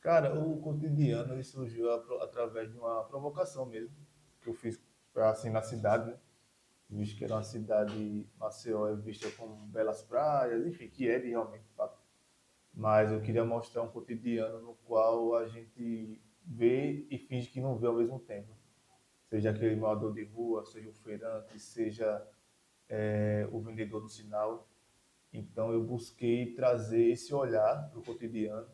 Cara, o cotidiano ele surgiu através de uma provocação mesmo, que eu fiz assim na cidade, né? Visto que era uma cidade, Maceió é vista como belas praias, enfim, que é de realmente, de fato. Mas eu queria mostrar um cotidiano no qual a gente vê e finge que não vê ao mesmo tempo. Seja aquele morador de rua, seja o feirante, seja o vendedor no sinal. Então eu busquei trazer esse olhar para o cotidiano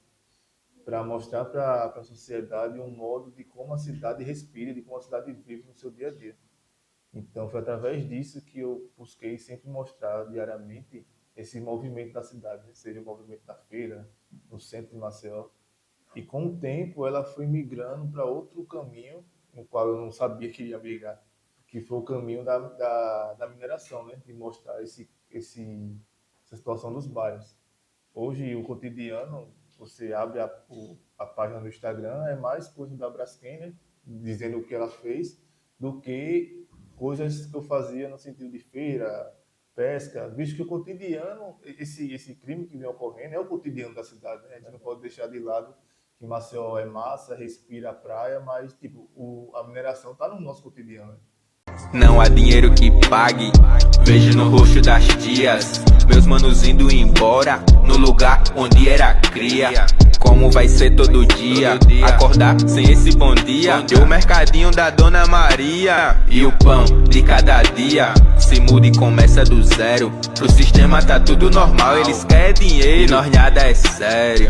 para mostrar para a sociedade um modo de como a cidade respira, de como a cidade vive no seu dia a dia. Então foi através disso que eu busquei sempre mostrar diariamente esse movimento da cidade, né? Seja o movimento da feira, no centro de Maceió. E com o tempo ela foi migrando para outro caminho, no qual eu não sabia que ia migrar, que foi o caminho da mineração, né? De mostrar essa situação dos bairros. Hoje, o cotidiano, você abre a página do Instagram, é mais coisa da Braskem, né? Dizendo o que ela fez, do que coisas que eu fazia no sentido de feira, pesca, visto que o cotidiano, esse crime que vem ocorrendo é o cotidiano da cidade, né? A gente não pode deixar de lado que Maceió é massa, respira a praia, mas tipo, a mineração está no nosso cotidiano, né? Não há dinheiro que pague. Vejo no rosto das tias meus manos indo embora no lugar onde era cria. Como vai ser todo dia acordar sem esse bom dia? E o mercadinho da Dona Maria e o pão de cada dia se muda e começa do zero. Pro sistema tá tudo normal, eles querem dinheiro e nós nada é sério.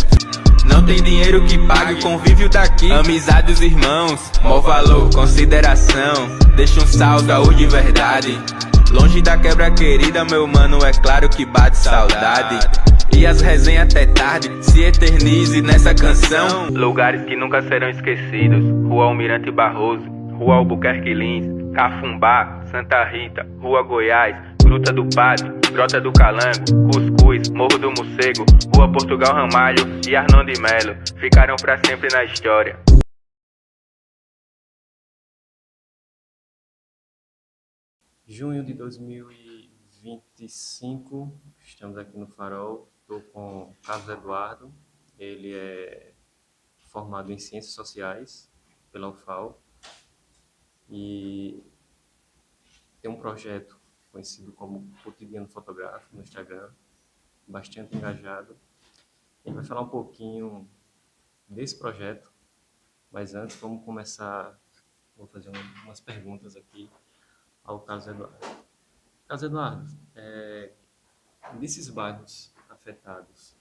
Não tem dinheiro que pague o convívio daqui. Amizade dos irmãos, mó valor, consideração. Deixa um salve, saúde de verdade. Longe da quebra querida, meu mano, é claro que bate saudade. E as resenhas até tarde, se eternize nessa canção. Lugares que nunca serão esquecidos. Rua Almirante Barroso, Rua Albuquerque Lins, Cafumbá, Santa Rita, Rua Goiás, Gruta do Padre, Grota do Calango, Cuscuz, Morro do Morcego, Rua Portugal Ramalho e Arnon de Melo ficaram pra sempre na história. Junho de 2025, estamos aqui no Farol. Estou com o Carlos Eduardo. Ele é formado em Ciências Sociais pela UFAL e tem um projeto conhecido como Cotidiano Fotográfico no Instagram, bastante engajado. Ele vai falar um pouquinho desse projeto, mas antes vamos começar. Vou fazer umas perguntas aqui ao Carlos Eduardo. Carlos Eduardo, desses bairros afetados,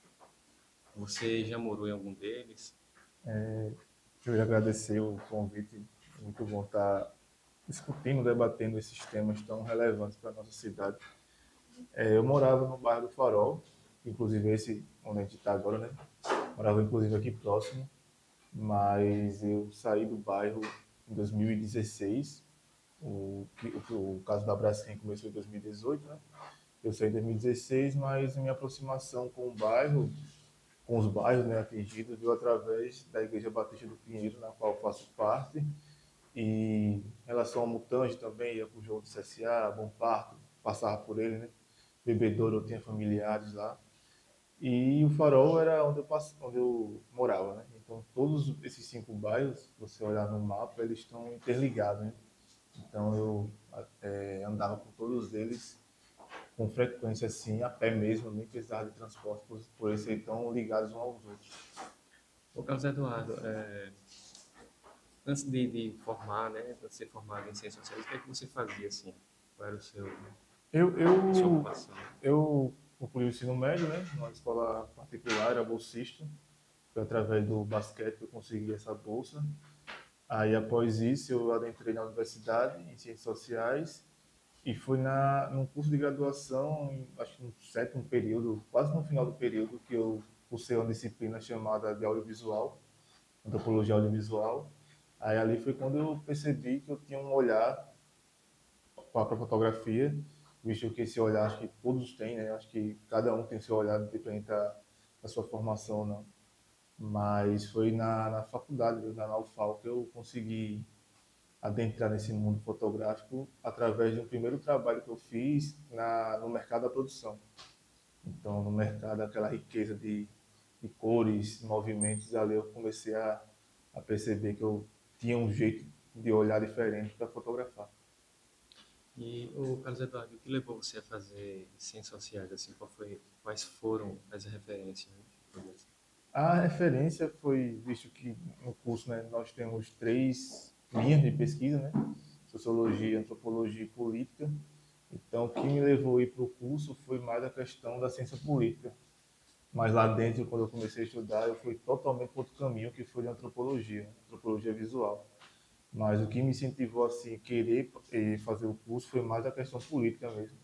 você já morou em algum deles? Eu queria agradecer o convite, é muito bom estar discutindo, debatendo esses temas tão relevantes para a nossa cidade. Eu morava no bairro do Farol, inclusive esse onde a gente está agora, né? Morava inclusive aqui próximo, mas eu saí do bairro em 2016. O caso da Braskem começou em 2018, né? Eu saí em 2016, mas minha aproximação com o bairro, com os bairros, né, atingidos, veio através da Igreja Batista do Pinheiro, na qual eu faço parte. E em relação ao Mutange também, ia para o jogo do CSA, Bom Parto, passava por ele, né? Bebedouro, eu tinha familiares lá. E o Farol era onde eu morava, né? Então, todos esses 5 bairros, se você olhar no mapa, eles estão interligados, né? Então, eu andava por todos eles com frequência, assim, a pé mesmo, nem precisava de transporte, por eles serem tão ligados uns aos outros. Ô, Carlos Eduardo, antes de formar, né, de ser formado em Ciências Sociais, o que é que você fazia, assim? Qual era Eu, a sua eu, ocupação? eu concluí o ensino médio, né? Numa escola particular, era bolsista. Foi através do basquete que eu consegui essa bolsa. Aí, após isso, eu adentrei na universidade, em Ciências Sociais, e fui num curso de graduação, acho que no sétimo período, quase no final do período, que eu cursei uma disciplina chamada de audiovisual, antropologia audiovisual. Aí ali foi quando eu percebi que eu tinha um olhar para a fotografia, visto que esse olhar acho que todos têm, né? Acho que cada um tem seu olhar independente da sua formação ou não. Mas foi na faculdade, na UFAL, que eu consegui adentrar nesse mundo fotográfico através de um primeiro trabalho que eu fiz no mercado da produção. Então, no mercado, aquela riqueza de cores, movimentos ali, eu comecei a perceber que eu tinha um jeito de olhar diferente para fotografar. E o Carlos Eduardo, o que levou você a fazer ciências sociais? Assim, quais foram as referências? Né? A referência foi, visto que no curso, né, nós temos 3 linhas de pesquisa, né? Sociologia, antropologia e política. Então, o que me levou a ir para o curso foi mais a questão da ciência política. Mas lá dentro, quando eu comecei a estudar, eu fui totalmente para outro caminho, que foi de antropologia visual. Mas o que me incentivou assim, querer fazer o curso foi mais a questão política mesmo.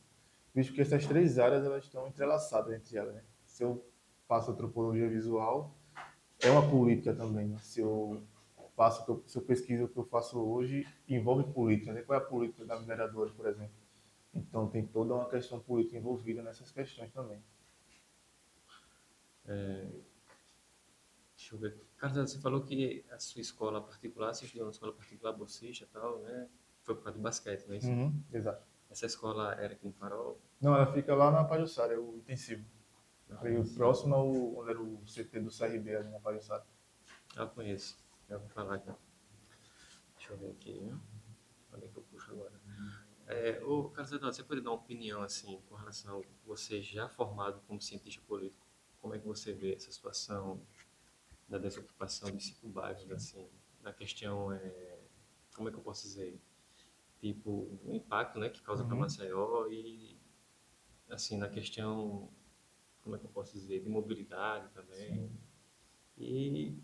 Visto que essas 3 áreas elas estão entrelaçadas entre elas. Né? Se eu faço antropologia visual, é uma política também. Né? Se eu pesquiso o que eu faço hoje, envolve política. Né? Qual é a política da mineradora, por exemplo? Então tem toda uma questão política envolvida nessas questões também. Deixa eu ver. Carlos, você falou que a sua escola particular, você estudou numa escola particular bolsista e tal, né? Foi por causa do basquete, não é isso? Uhum, exato. Essa escola era aqui no Farol? Não, ela fica lá na Pajuçara, é o intensivo. Não, Foi próximo onde era o CT do CRB, ali na Pajuçara. eu conheço. Já vou falar aqui. Deixa eu ver aqui. Né? Onde é que eu puxo agora? Ô, Carlos Eduardo, você pode dar uma opinião, assim, com relação a você já formado como cientista político, como é que você vê essa situação da desocupação dos 5 bairros, assim, na questão, como é que eu posso dizer, tipo, o impacto, né, que causa para Uhum. Maceió e, assim, na questão, como é que eu posso dizer, de mobilidade também. Sim, E,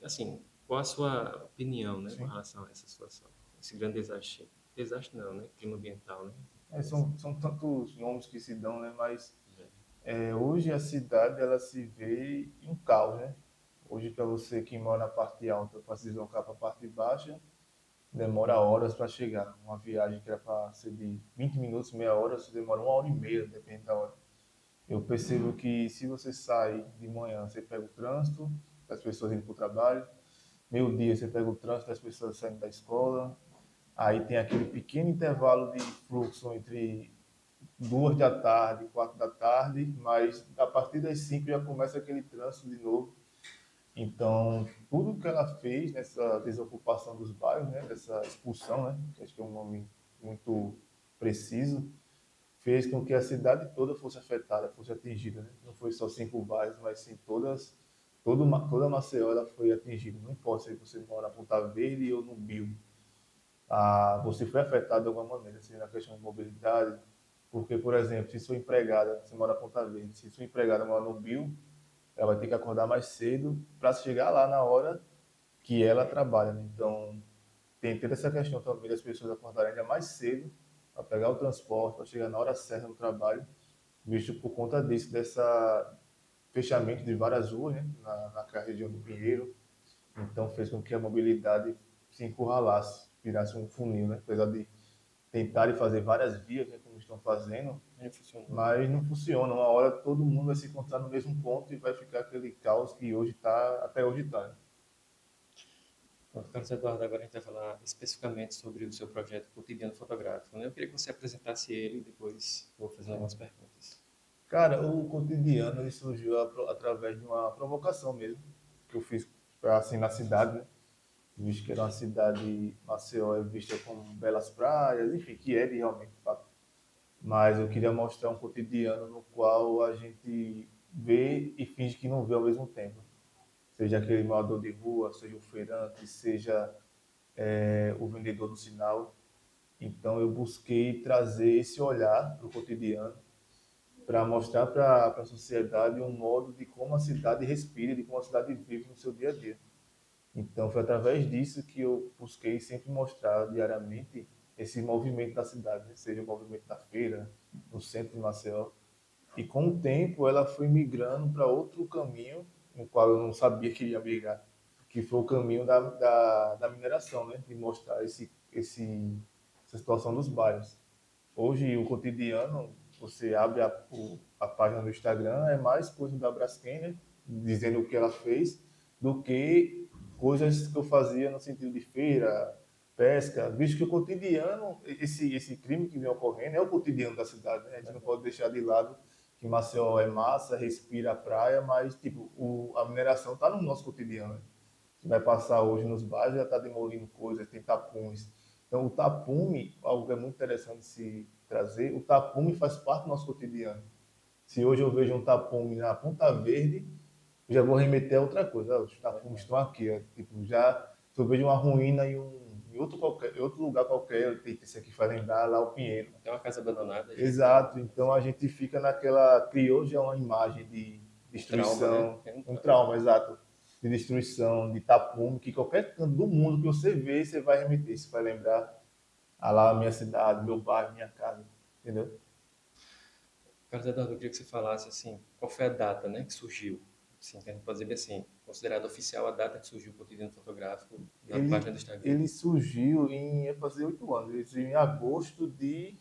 assim, qual a sua opinião, né, com sim. relação a essa situação? Esse grande desastre, desastre não, né, clima ambiental, né? São tantos nomes que se dão, né? Mas hoje a cidade ela se vê em um caos, né? Hoje, para você que mora na parte alta, para se deslocar para a parte baixa, demora horas para chegar. Uma viagem que era para ser de 20 minutos, meia hora, você demora 1 hora e meia, depende da hora. Eu percebo que se você sai de manhã, você pega o trânsito das pessoas indo para o trabalho, meio-dia você pega o trânsito das pessoas saindo da escola, aí tem aquele pequeno intervalo de fluxo entre 2 da tarde, 4 da tarde, mas a partir das 5 já começa aquele trânsito de novo. Então, tudo que ela fez nessa desocupação dos bairros, né, dessa expulsão, né, que acho que é um nome muito preciso, fez com que a cidade toda fosse afetada, fosse atingida. Né? Não foi só 5 bairros, mas sim toda Maceió ela foi atingida. Não importa se você mora na Ponta Verde ou no Bio. Você foi afetado de alguma maneira, assim, na questão de mobilidade. Porque, por exemplo, se sua empregada, você mora na Ponta Verde, se sua empregada mora no Bio, ela vai ter que acordar mais cedo para chegar lá na hora que ela trabalha. Né? Então, tem toda essa questão também das pessoas acordarem ainda mais cedo para pegar o transporte, para chegar na hora certa no trabalho, visto por conta disso, dessa fechamento de várias ruas, né, na região do Pinheiro. Então, fez com que a mobilidade se encurralasse, virasse um funil, né? Apesar de tentarem fazer várias vias, né, como estão fazendo, mas não funciona. Uma hora todo mundo vai se encontrar no mesmo ponto e vai ficar aquele caos que até hoje está. Né? Pronto, Carlos Eduardo, agora a gente vai falar especificamente sobre o seu projeto Cotidiano Fotográfico, né? Eu queria que você apresentasse ele e depois eu vou fazer algumas perguntas. Cara, o cotidiano ele surgiu através de uma provocação mesmo, que eu fiz assim na cidade, né? Visto que era uma cidade, Maceió é vista como belas praias, enfim, que é realmente, de fato. Mas eu queria mostrar um cotidiano no qual a gente vê e finge que não vê ao mesmo tempo. Seja aquele morador de rua, seja o feirante, seja o vendedor do sinal. Então eu busquei trazer esse olhar para o cotidiano, para mostrar para a sociedade um modo de como a cidade respira, de como a cidade vive no seu dia a dia. Então foi através disso que eu busquei sempre mostrar diariamente esse movimento da cidade, né? Seja o movimento da feira, no centro de Maceió. E com o tempo ela foi migrando para outro caminho, no qual eu não sabia que ia migrar, que foi o caminho da mineração, né? De mostrar essa situação dos bairros. Hoje, o cotidiano, você abre a página do Instagram, é mais coisa da Braskem, né? Dizendo o que ela fez, do que coisas que eu fazia no sentido de feira, pesca, visto que o cotidiano, esse crime que vem ocorrendo é o cotidiano da cidade, né? A gente não pode deixar de lado que Maceió é massa, respira a praia, mas tipo, a mineração está no nosso cotidiano, né? Você vai passar hoje nos bares, já está demolindo coisas, tem tapumes. Então, o tapume, algo que é muito interessante se trazer, o tapume faz parte do nosso cotidiano. Se hoje eu vejo um tapume na Ponta Verde, eu já vou remeter a outra coisa. Ah, os tapumes estão aqui. Ó. Tipo, já, se eu vejo uma ruína em outro lugar qualquer, esse aqui faz lembrar lá o Pinheiro. Tem uma casa abandonada, já Exato. Então a gente fica naquela. Criou já uma imagem de um trauma, né? destruição, É um um trauma. trauma, exato. De destruição, de tapume, que qualquer canto do mundo que você vê, você vai remeter. Você vai lembrar lá a minha cidade, meu bairro, minha casa. Entendeu? Carlos Eduardo, eu queria que você falasse assim, qual foi a data, né, que surgiu? Assim, que a gente pode dizer bem assim, considerado oficial a data que surgiu o cotidiano fotográfico na página do Instagram. Ele surgiu ia fazer 8 anos. Ele surgiu em agosto de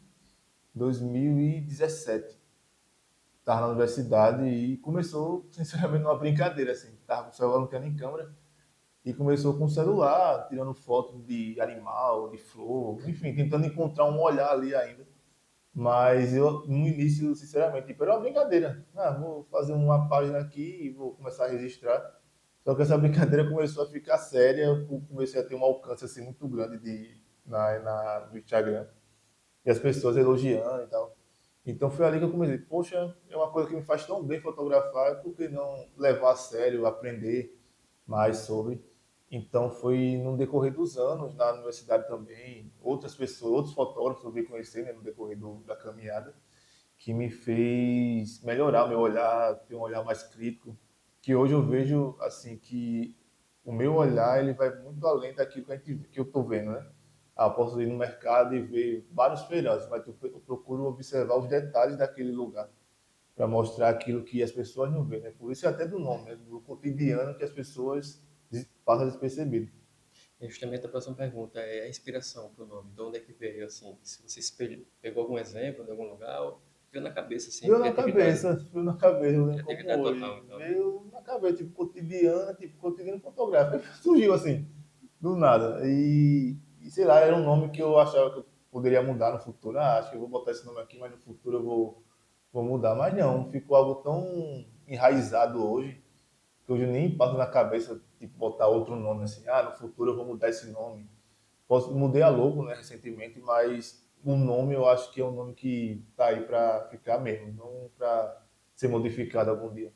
2017. Estava na universidade e começou, sinceramente, numa brincadeira, assim. Tava com o celular, não tinha nem câmera. E começou com o celular, tirando foto de animal, de flor, enfim, tentando encontrar um olhar ali ainda. Mas eu, no início, sinceramente, tipo, era uma brincadeira. Ah, vou fazer uma página aqui e vou começar a registrar. Só que essa brincadeira começou a ficar séria, eu comecei a ter um alcance assim, muito grande no Instagram. E as pessoas elogiando e tal. Então foi ali que eu comecei, poxa, é uma coisa que me faz tão bem fotografar, por que não levar a sério, aprender mais sobre? Então foi no decorrer dos anos, na universidade também, outras pessoas, outros fotógrafos eu vi conhecer, né, no decorrer da caminhada, que me fez melhorar meu olhar, ter um olhar mais crítico, que hoje eu vejo assim que o meu olhar ele vai muito além daquilo que eu estou vendo, né? Ah, eu posso ir no mercado e ver vários feirantes, mas eu procuro observar os detalhes daquele lugar para mostrar aquilo que as pessoas não veem, né? Por isso é até do nome, né? Do cotidiano que as pessoas passam despercebido. E justamente a próxima pergunta é a inspiração para o nome, de onde é que veio, assim, se você pegou algum exemplo de algum lugar, ou veio na cabeça, assim, criatividade, Veio na cabeça, eu lembro como criatividade total, hoje. então. Veio na cabeça, tipo cotidiano fotográfico. Surgiu assim, do nada. E sei lá, era um nome que eu achava que eu poderia mudar no futuro. Ah, acho que eu vou botar esse nome aqui, mas no futuro vou mudar. Mas não, ficou algo tão enraizado hoje, que hoje nem passa na cabeça, tipo, botar outro nome assim. Ah, no futuro eu vou mudar esse nome. Mudei a logo, né, recentemente, mas o nome eu acho que é um nome que tá aí para ficar mesmo, não para ser modificado algum dia.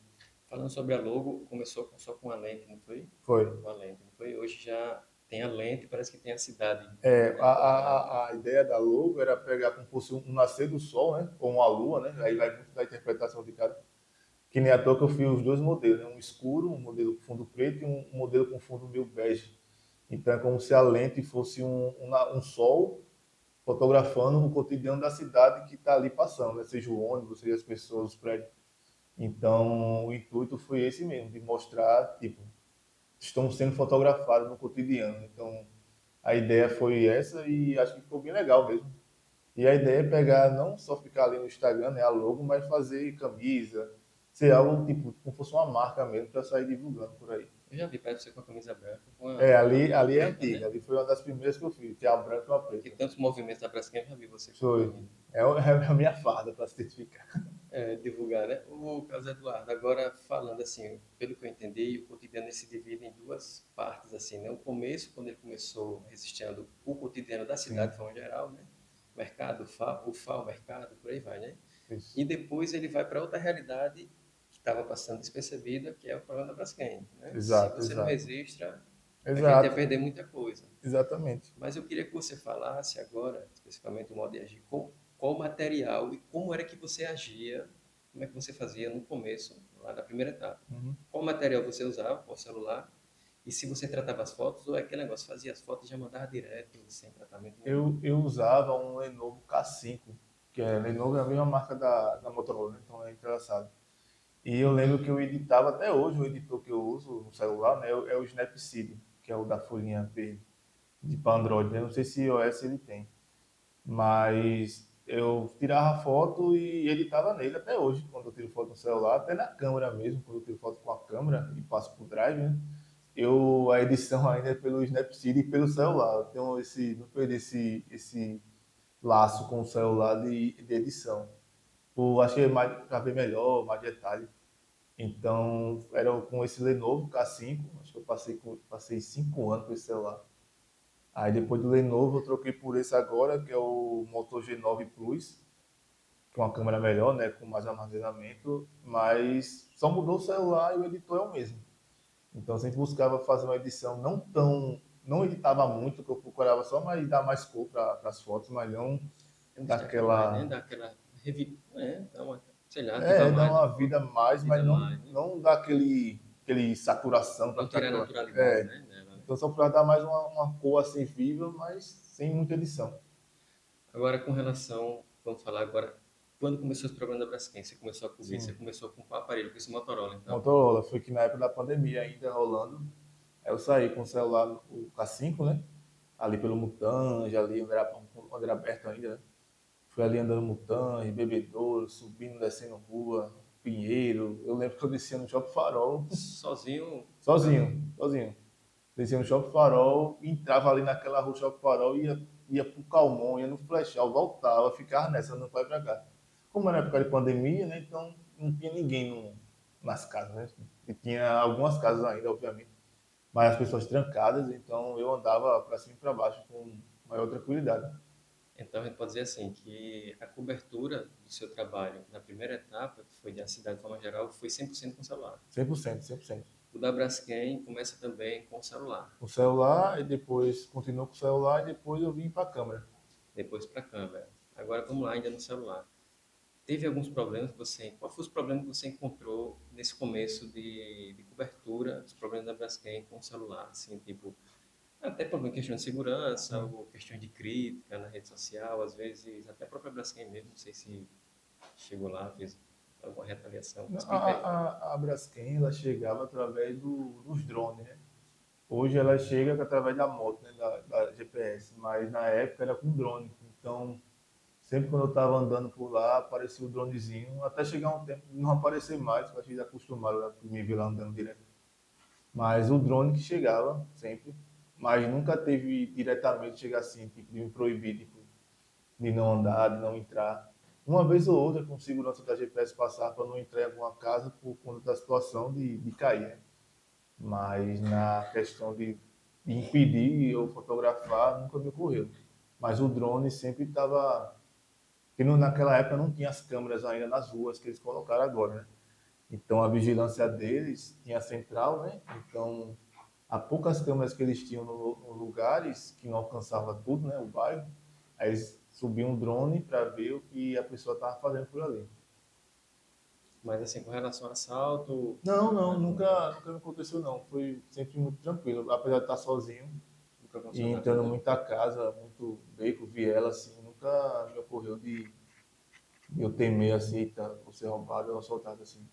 Falando sobre a logo, começou só com a lente, não foi? Foi. Uma lente, não foi? Hoje já tem a lente, parece que tem a cidade, É, né, total. a ideia da logo era pegar como fosse um nascer do sol, né, ou uma lua, né, aí vai muito da interpretação de cada. Que nem à toa que eu fiz os dois modelos, né, um escuro, um modelo com fundo preto e um modelo com fundo meio bege. Então é como se a lente fosse um sol fotografando o cotidiano da cidade que está ali passando, né? Seja o ônibus, seja as pessoas, os prédios. Então, o intuito foi esse mesmo, de mostrar, tipo, estamos sendo fotografados no cotidiano. Então, a ideia foi essa e acho que ficou bem legal mesmo. E a ideia é pegar, não só ficar ali no Instagram, né, a logo, mas fazer camisa, ser algo tipo, como fosse uma marca mesmo, para sair divulgando por aí. Eu já vi perto de você com a camisa branca, É, uma ali é preta, antiga, né? ali foi uma das primeiras que eu fiz, que é a branca e uma Que preta. tantos movimentos da Braskem, eu já vi você com Foi. camisa. É a minha farda para se identificar. É, divulgar, né? O Carlos Eduardo, agora falando assim, pelo que eu entendi, o cotidiano ele se divide em duas partes, assim, né? O começo, quando ele começou registrando o cotidiano da cidade Sim, de forma geral, né? Mercado, o FAO, mercado, por aí vai, né? E isso. depois ele vai para outra realidade que estava passando despercebida, que é o problema da Braskem, né? Se Exato, você não exato. registra, a gente ia Exato, perder muita coisa. exatamente. Mas eu queria que você falasse agora, especificamente o modo de agir, qual material e como era que você agia, como é que você fazia no começo, lá na primeira etapa. Uhum. Qual material você usava, qual celular, e se você tratava as fotos, ou é aquele negócio, fazia as fotos e já mandava direto, sem tratamento nenhum. Eu usava um Lenovo K5, que é Lenovo é a mesma marca da Motorola, né? Então é engraçado. E eu lembro que eu editava, até hoje o editor que eu uso no celular, né, é o Snapseed, que é o da folhinha verde, de para Android, né? Não sei se iOS ele tem. Mas eu tirava foto e editava nele até hoje, quando eu tiro foto no celular, até na câmera mesmo, quando eu tiro foto com a câmera e passo pro Drive, né? A edição ainda é pelo Snapseed e pelo celular. Eu tenho não perdi esse laço com o celular de edição. Acho que é mais para ver melhor, mais detalhe. Então, era com esse Lenovo K5, acho que eu passei 5 anos com esse celular. Aí depois do Lenovo eu troquei por esse agora, que é o Moto G9 Plus, que é uma câmera melhor, né, com mais armazenamento, mas só mudou o celular e o editor é o mesmo. Então eu sempre buscava fazer uma edição não editava muito, que eu procurava só mais dar mais cor para as fotos, mas não É um destaque a mais, né? daquela, Dá aquela dá uma, sei lá, ativa dar mais, né? uma vida a mais, Vida mas a mais, né? não dar aquele saturação, Não para ficar tira a aquela, naturalidade, né? Dela, né? então só para dar mais uma cor assim viva, mas sem muita edição. Agora, com relação, vamos falar agora, quando começou os problemas da Braskem, você começou a cobrir, você Sim. começou com qual aparelho? Com esse Motorola, então. Motorola, foi que na época da pandemia ainda rolando, aí eu saí com o celular, o K5, né? Ali pelo Mutange, ali onde era aberto ainda, né? Fui ali andando Mutange, Bebedouro, subindo, descendo rua, Pinheiro. Eu lembro que eu descia no Shopping Farol, Sozinho, sozinho. Descia no Shopping Farol, entrava ali naquela rua Shopping Farol, ia pro Calmon, ia no Flechal, voltava, ficava nessa, não vai pra cá. Como era época de pandemia, né? Então não tinha ninguém nas casas, né? E tinha algumas casas ainda, obviamente, mas as pessoas trancadas, então eu andava para cima e para baixo com maior tranquilidade. então a gente pode dizer assim, que a cobertura do seu trabalho na primeira etapa, que foi da cidade de forma geral, foi 100% com celular. 100%, 100%. O da Braskem começa também com celular, O celular, e depois continuou com o celular, e depois eu vim para a câmera. depois para a câmera. Agora vamos lá, ainda no celular. Teve alguns problemas que você. Qual foi os problemas que você encontrou nesse começo de cobertura dos problemas da Braskem com o celular? Assim, tipo, até problema questão de segurança, ou questão de crítica na rede social, às vezes, até a própria Braskem mesmo, não sei se chegou lá, fez alguma retaliação. A, Explica aí. a Braskem, ela chegava através dos drones, né? Hoje ela chega através da moto, né? Da GPS, mas na época era com drone. Então, sempre quando eu estava andando por lá, aparecia o dronezinho, até chegar um tempo de não aparecer mais, porque eles acostumaram a me ver lá andando direto. Mas o drone que chegava sempre, mas nunca teve diretamente chegar assim, tipo, de me proibir, tipo, de não andar, de não entrar. Uma vez ou outra, com segurança da GPS passar para não entrar em alguma casa por conta da situação de cair, né? Mas na questão de impedir eu fotografar, nunca me ocorreu. Mas o drone sempre estava. Porque naquela época não tinha as câmeras ainda nas ruas que eles colocaram agora, né? Então a vigilância deles tinha central, né? Então há poucas câmeras que eles tinham nos lugares que não alcançava tudo, né? O bairro. Aí eles subiam um drone para ver o que a pessoa estava fazendo por ali. Mas, assim, com relação ao assalto, Não, né, nunca me aconteceu não. Foi sempre muito tranquilo, apesar de estar sozinho nunca e aconteceu nada, entrando né? muita casa, muito beco, viela, assim, nunca me ocorreu de eu temer assim, tá, ou ser roubado ou assaltado assim.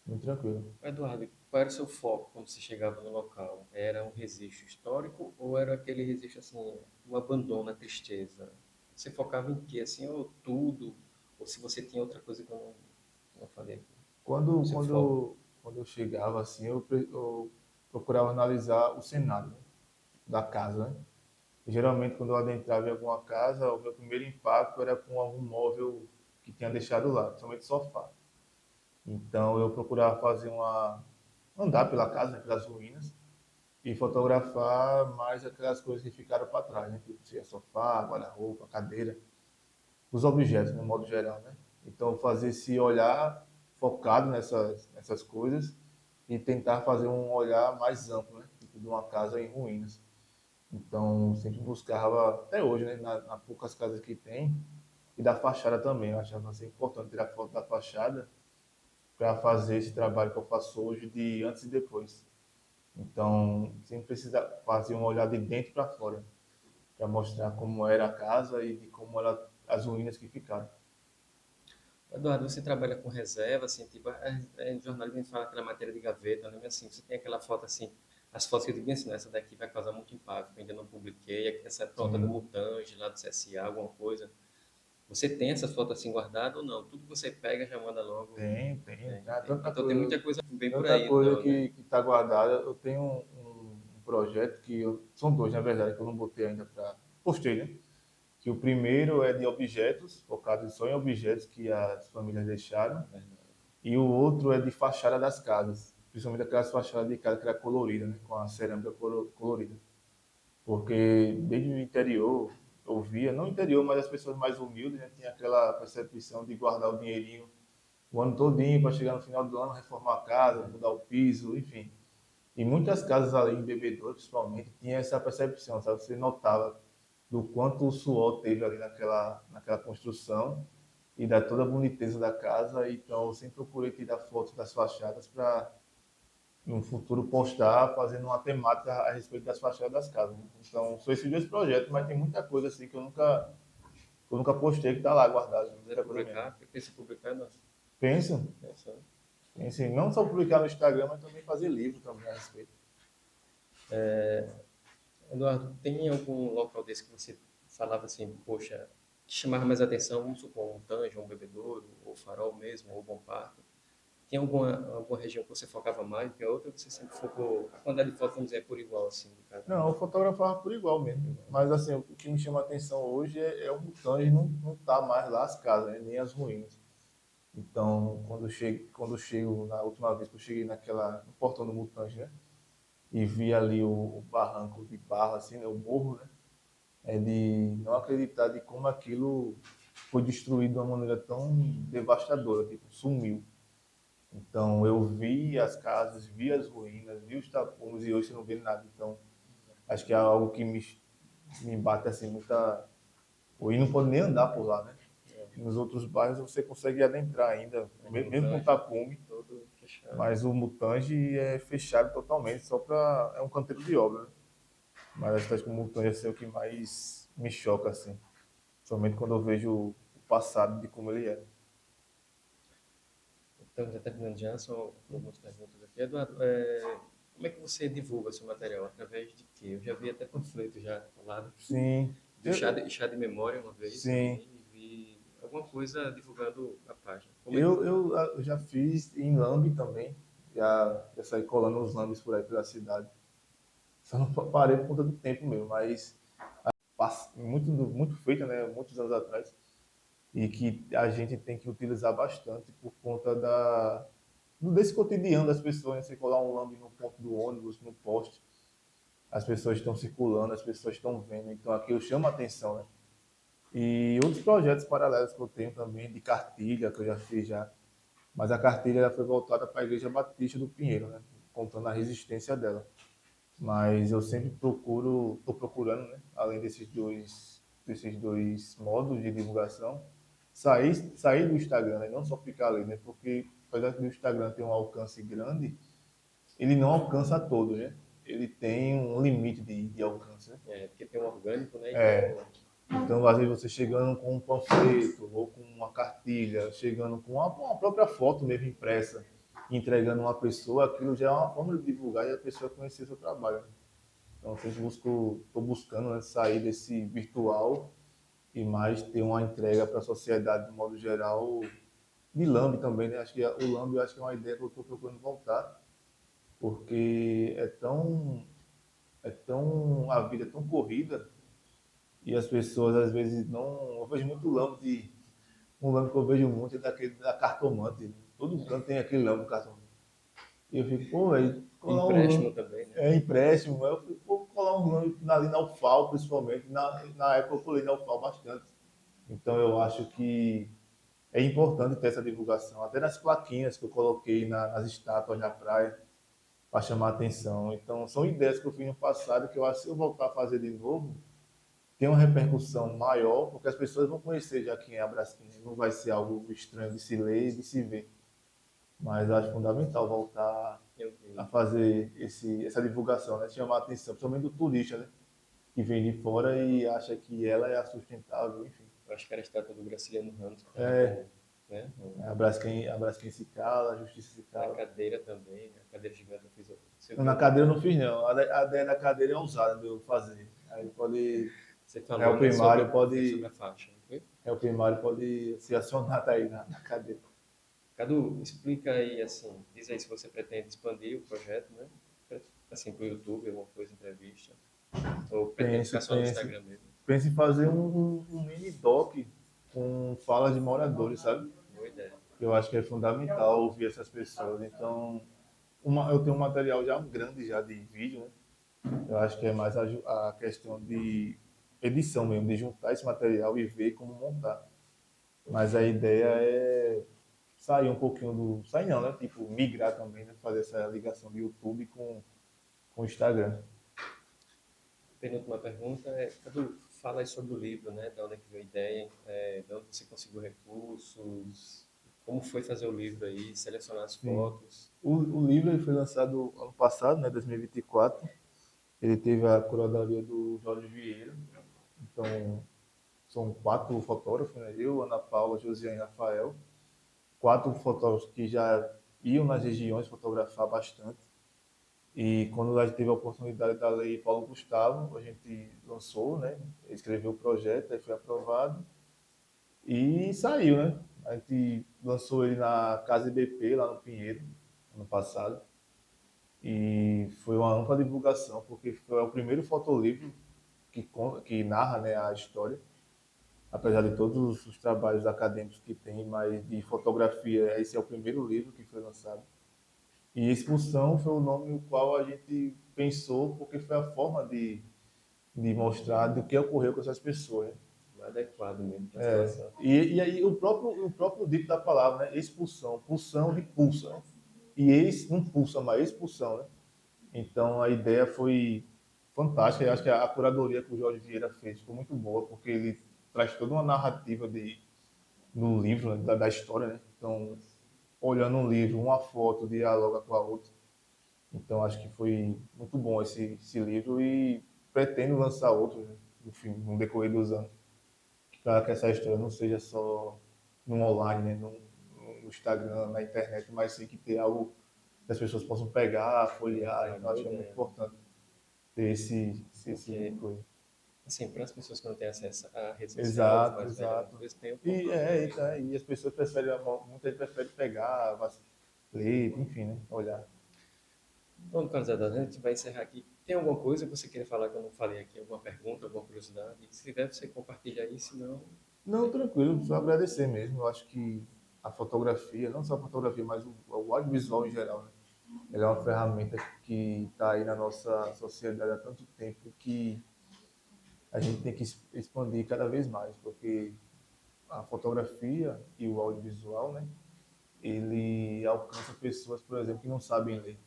Muito tranquilo. Eduardo, qual era o seu foco quando você chegava no local? Era um registro histórico ou era aquele registro, assim, o abandono, a tristeza? Você focava em quê, assim, ou tudo? Ou se você tinha outra coisa que eu não falei aqui? Quando, Seu foco. quando, quando eu chegava assim, eu procurava analisar o cenário, né, da casa, né? Geralmente, quando eu adentrava em alguma casa, o meu primeiro impacto era com algum móvel que tinha deixado lá, principalmente sofá. Então, eu procurava andar pela casa, né, pelas ruínas, e fotografar mais aquelas coisas que ficaram para trás, né? Tipo, se é sofá, guarda-roupa, cadeira, os objetos, no modo geral, né? Então, fazer esse olhar focado nessas coisas e tentar fazer um olhar mais amplo, né? Tipo, de uma casa em ruínas. Então, sempre buscava, até hoje, né, nas poucas casas que tem, e da fachada também. Eu achava assim, importante tirar foto da fachada para fazer esse trabalho que eu faço hoje de antes e depois. Então, sempre precisa fazer um olhar de dentro para fora, para mostrar como era a casa e de como eram as ruínas que ficaram. Eduardo, você trabalha com reserva, assim, tipo, em jornalismo a gente fala aquela matéria de gaveta, né? Mas, assim, você tem aquela foto, assim, as fotos que eu digo assim, "Não, essa daqui vai causar muito impacto, eu ainda não publiquei, essa é pronta do Sim, Mutange, lá do CSA, alguma coisa. Você tem essas fotos assim guardadas ou não? Tudo que você pega já manda logo. tem. Ah, Então tem muita coisa bem por tanta aí, coisa então, né? que está guardada. Eu tenho um projeto são dois, na verdade, que eu não botei ainda para. Postei, né? Que o primeiro é de objetos, focado só em objetos que as famílias deixaram, e o outro é de fachada das casas, principalmente aquelas fachadas de casa que era colorida, né, com a cerâmica colorida. Porque desde o interior, eu via, não interior, mas as pessoas mais humildes, né, tinha aquela percepção de guardar o dinheirinho o ano todinho para chegar no final do ano, reformar a casa, mudar o piso, enfim. E muitas casas ali em Bebedouro, principalmente, tinha essa percepção, sabe? Você notava do quanto o suor teve ali naquela construção e da toda a boniteza da casa. Então, eu sempre procurei tirar fotos das fachadas para, no futuro, postar, fazendo uma temática a respeito das fachadas das casas, né? Então, são esses dois projetos, mas tem muita coisa assim que eu nunca postei, que está lá guardado. Se quiser Muita coisa mesmo. publicar, pensa em publicar, não. Pensa, pensa em não só publicar no Instagram, mas também fazer livro também a respeito. Eduardo, tem algum local desse que você falava assim, poxa, que chamava mais atenção, vamos supor, um Tanjo, um Bebedouro, ou Farol mesmo, ou Bom Parto? Tem alguma região que você focava mais que a outra, ou você sempre focou, a quantidade de fotos, vamos dizer, é por igual, assim, de cada? Não, eu fotografava por igual mesmo. Mas assim, o que me chama a atenção hoje é o Mutange não tá mais lá as casas, né? Nem as ruínas. Então, quando eu chego, na última vez que eu cheguei no portão do Mutange, né? E vi ali o barranco de barro, assim, né? O morro, né? É de não acreditar de como aquilo foi destruído de uma maneira tão devastadora, tipo, sumiu. Então, eu vi as casas, vi as ruínas, vi os tapumes e hoje você não vê nada. Então, acho que é algo que me bate assim, muita. Hoje não pode nem andar por lá, né? Nos outros bairros você consegue adentrar ainda, mesmo com tapume, Todo fechado. mas o Mutange é fechado totalmente, só para. É um canteiro de obra, né? Mas acho que o Mutange assim, é o que mais me choca, assim. Somente quando eu vejo o passado de como ele era. Então, já terminando já, só algumas perguntas aqui. Eduardo, como é que você divulga seu material? Através de quê? Eu já vi até panfleto já falado. Sim. Vi chá de memória uma vez Sim. também, e vi alguma coisa divulgando a página. Eu já fiz em Lambe também. Já saí colando os lambes por aí pela cidade. Só não parei por conta do tempo mesmo, mas muito feita, né? Muitos anos atrás. E que a gente tem que utilizar bastante por conta desse cotidiano das pessoas, né? Você colar um lambe no ponto do ônibus, no poste, as pessoas estão circulando, as pessoas estão vendo, então aquilo chama a atenção, né? E outros projetos paralelos que eu tenho também, de cartilha, que eu já fiz já, mas a cartilha já foi voltada para a Igreja Batista do Pinheiro, né? Contando a resistência dela. Mas eu sempre estou procurando, né? Além desses dois modos de divulgação, sair do Instagram, né? Não só ficar ali, né? Porque apesar que o Instagram tem um alcance grande, ele não alcança a todos, né? Ele tem um limite de alcance, né? Porque tem um orgânico, né? Então, às vezes você chegando com um panfleto ou com uma cartilha, chegando com uma própria foto mesmo impressa, entregando uma pessoa, aquilo já é uma forma de divulgar e a pessoa conhecer seu trabalho, né? Então, eu sempre estou buscando, né, sair desse virtual e mais ter uma entrega para a sociedade de modo geral, de Lambe também, né? Acho que o Lambe eu acho que é uma ideia que eu estou procurando voltar, porque a vida é tão corrida e as pessoas às vezes não. Eu vejo muito um lambe que eu vejo muito é daquele da cartomante. Todo canto tem aquele lambe do cartomante. E eu fico, pô, velho, colar um Empréstimo lambe. também, né? É empréstimo, eu fico, pô, colar um lambe ali na UFAL, principalmente. Na época eu colei na UFAL bastante. Então eu acho que é importante ter essa divulgação, até nas plaquinhas que eu coloquei nas estátuas na praia, para chamar a atenção. Então são ideias que eu fiz no passado que eu acho que se eu voltar a fazer de novo, tem uma repercussão maior, porque as pessoas vão conhecer já quem é a Braskem. Não vai ser algo estranho de se ler e de se ver. Mas eu acho fundamental voltar a fazer essa divulgação, né? Chamar a atenção, principalmente do turista, né? Que vem de fora e acha que ela é a sustentável, enfim. Eu acho que era a estátua do Graciliano Ramos. Né? A Braskem se cala, a justiça se A cala. cadeira também, a cadeira gigante eu fiz. Na cadeira eu não fiz, não. A ideia da cadeira é ousada de eu fazer. Aí pode. Você falou, O primário sobre a faixa, não foi? O primário pode se acionar aí na cadeira. Cadu, explica aí, assim, diz aí se você pretende expandir o projeto, né? Assim, para o YouTube, alguma coisa, entrevista. Ou pretende ficar só no Instagram mesmo? penso em fazer um mini doc com falas de moradores, sabe? Boa ideia. Eu acho que é fundamental ouvir essas pessoas. Então, eu tenho um material já grande já de vídeo, né? Eu acho que é mais a questão de edição mesmo, de juntar esse material e ver como montar. Mas a ideia é sair um pouquinho do. Sair não, né? Tipo, migrar também, né? Fazer essa ligação do YouTube com o Instagram. Penúltima pergunta é, Cadu, fala aí sobre o livro, né? De onde é que veio a ideia, de onde você conseguiu recursos, como foi fazer o livro aí, selecionar as Sim. fotos. O livro ele foi lançado ano passado, né? 2024. Ele teve a curadoria do Jorge Vieira. Então, são 4 fotógrafos, né? Eu, Ana Paula, Josiane e Rafael. 4 fotógrafos que já iam nas regiões fotografar bastante. E quando a gente teve a oportunidade da lei Paulo Gustavo, a gente lançou, né? Escreveu o projeto, aí foi aprovado e saiu, né? A gente lançou ele na Casa IBP, lá no Pinheiro, ano passado. E foi uma ampla divulgação, porque foi o primeiro fotolivro que narra, né, a história. Apesar de todos os trabalhos acadêmicos que tem, mas de fotografia, esse é o primeiro livro que foi lançado. E Expulsão foi o nome no qual a gente pensou, porque foi a forma de mostrar do que ocorreu com essas pessoas, né? Adequado mesmo para a situação. E aí o próprio dito da palavra, né? Expulsão, pulsão de pulsa, né? E ex não pulsa, mas expulsão, né? Então a ideia foi fantástica. Eu acho que a curadoria que o Jorge Vieira fez foi muito boa, porque ele traz toda uma narrativa no livro, né? da história, né? Então, olhando um livro, uma foto dialoga com a outra. Então acho que foi muito bom esse livro e pretendo lançar outro, né, no decorrer dos anos, para que essa história não seja só no online, né, no Instagram, na internet, mas sim que ter algo que as pessoas possam pegar, folhear. Então acho que é muito importante ter esse coisa. Assim, para as pessoas que não têm acesso a redes sociais, Exato, mais velhas, exato. eles têm o E, contato também, então, né? e as pessoas preferem, muita gente prefere pegar, ler, enfim, né, olhar. Bom, Carlos Eduardo, a gente vai encerrar aqui. Tem alguma coisa que você queira falar que eu não falei aqui? Alguma pergunta, alguma curiosidade? Se tiver, você compartilha aí, senão... Não, tranquilo, só agradecer mesmo. Eu acho que a fotografia, não só a fotografia, mas o audiovisual em geral, né? Ele é uma ferramenta que está aí na nossa sociedade há tanto tempo que a gente tem que expandir cada vez mais, porque a fotografia e o audiovisual, né? Ele alcança pessoas, por exemplo, que não sabem ler.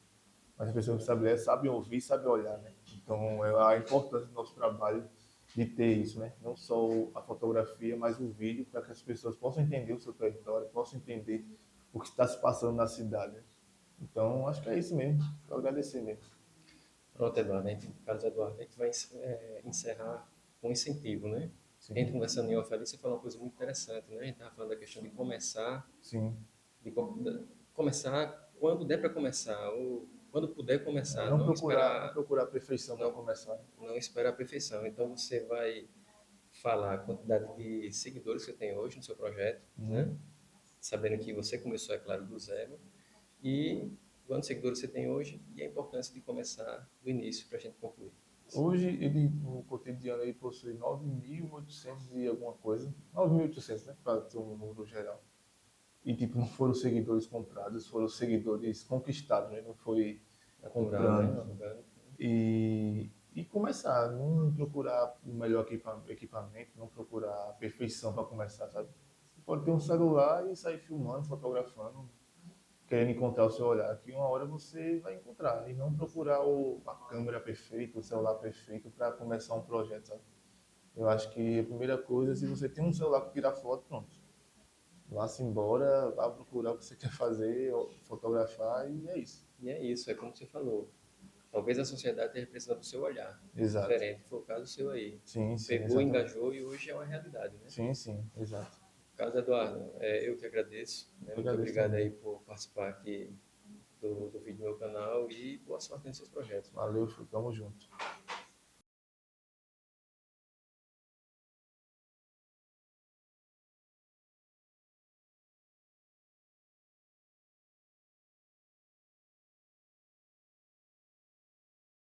Mas as pessoas que sabem ler sabem ouvir, sabem olhar, né? Então, é a importância do nosso trabalho de ter isso, né? Não só a fotografia, mas o vídeo, para que as pessoas possam entender o seu território, possam entender o que está se passando na cidade, né? Então, acho que é isso mesmo. Só agradecer mesmo. Pronto, Eduardo, Carlos Eduardo, a gente vai encerrar com um incentivo, né? A gente Sim, conversando em off ali, você falou uma coisa muito interessante, né? A gente estava falando da questão de começar, sim. começar quando der para começar, ou quando puder É, começar, não procurar a perfeição para não, começar. não esperar a perfeição. Então você vai falar a quantidade de seguidores que você tem hoje no seu projeto, né? Uhum. Sabendo que você começou, é claro, do zero, e quantos seguidores você tem hoje e a importância de começar do início para a gente concluir. Hoje, ele, no cotidiano, ele possui 9.800 e alguma coisa. 9.800, né? Para ter um número geral. E, tipo, não foram seguidores comprados, foram seguidores conquistados, né? Não foi Natural, né? comprando. Orgânico. E começar, não procurar o melhor equipamento, não procurar a perfeição para começar, sabe? Você pode ter um celular e sair filmando, fotografando, querendo encontrar o seu olhar, que uma hora você vai encontrar. E não procurar a câmera perfeita, o celular perfeito para começar um projeto, sabe? Eu acho que a primeira coisa, se você tem um celular para tirar foto, pronto. Vá-se embora, vá procurar o que você quer fazer, fotografar e é isso. E é isso, é como você falou. Talvez a sociedade esteja precisando do seu olhar, Exato. diferente. Foi o caso seu aí. Sim, sim, Pegou, exatamente. engajou e hoje é uma realidade, né? Sim, sim, exato. Carlos Eduardo, eu que agradeço. Né? Eu Muito agradeço obrigado também. aí por participar aqui do vídeo do meu canal e boa sorte nos seus projetos. Valeu, tamo junto.